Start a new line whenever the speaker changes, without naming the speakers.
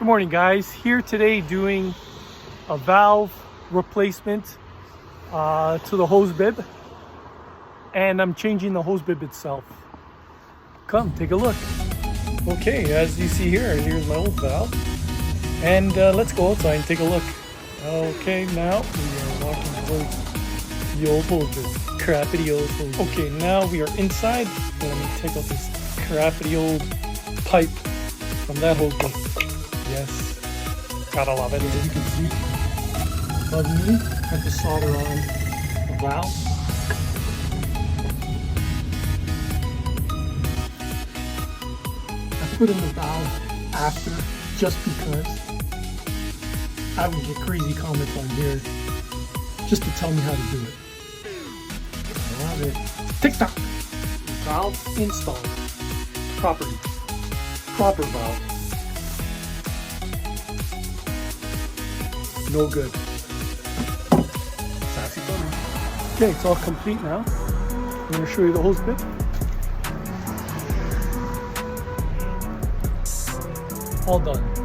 Good morning, guys. Here today doing a valve replacement to the hose bib, and I'm changing the hose bib itself. Come take a look. Okay, as you see here, here's my old valve, and let's go outside and take a look. Okay, now we are walking towards the old hose bib. Crappity old hose. Okay, now we are inside, and let me take out this crappity old pipe from that hose bib. Yes, gotta love it. As you can see, above me, I have to solder on the valve. I put in the valve after just because I would get crazy comments on here just to tell me how to do it. I love it. TikTok! Valve installed. Properly. Proper valve. No good. Sassy bunny. Okay, it's all complete now. I'm going to show you the hose bib. All done.